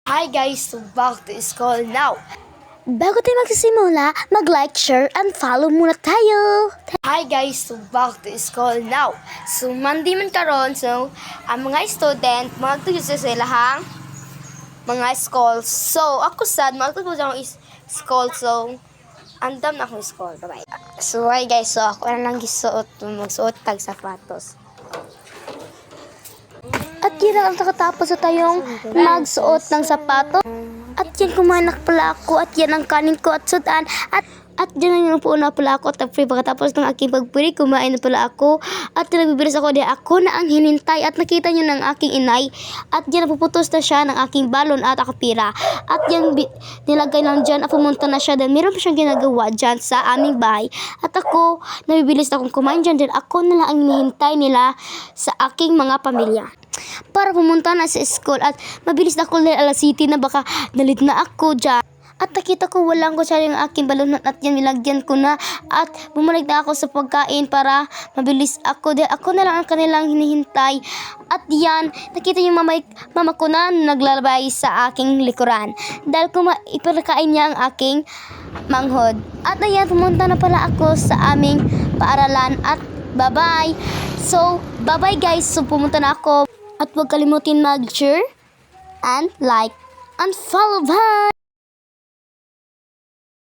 Hi guys, so back to school now. Bago tayo magsisimula, mag-like, share, and follow muna tayo. Hi guys, so back to school now. So Monday man karon, so ang mga student magtuyo sa silahang mga school. So ako sad magtuyo sa akong school, so andam na akong school. Bye. So hi guys, so ako na lang magsuot tag sapatos. At yun ang nakatapos sa tayong magsuot ng sapatos. At yan kumanak pala ako. At yan ang kanin ko at sudan. At yan ang po na pala ako. At pagkatapos ng aking pagpuri, kumain na pala ako. At nagbibilis ako di ako na ang hinintay. At nakita nyo ng aking inay. At yan napuputos na siya ng aking balon at akapira. At yan nilagay lang dyan. At pumunta na siya. Dahil meron pa siyang ginagawa dyan sa aming bahay. At ako, nabibilis na akong kumain dyan. Dahil ako na lang ang hinihintay nila sa aking mga pamilya para pumunta na sa school. At mabilis na ako dahil alas city na baka nalit na ako dyan. At nakita ko walang kutsara yung aking balon at yan nilagyan ko na. At bumalik na ako sa pagkain para mabilis ako dahil ako na lang ang kanilang hinihintay. At yan, nakita yung mama ko na naglalabay sa aking likuran dahil ipinakain niya ang aking manghod. At ayan, pumunta na pala ako sa aming paaralan. At bye-bye. So, bye-bye guys. So, pumunta na ako. At huwag kalimutin mag-share and like and follow. Bye!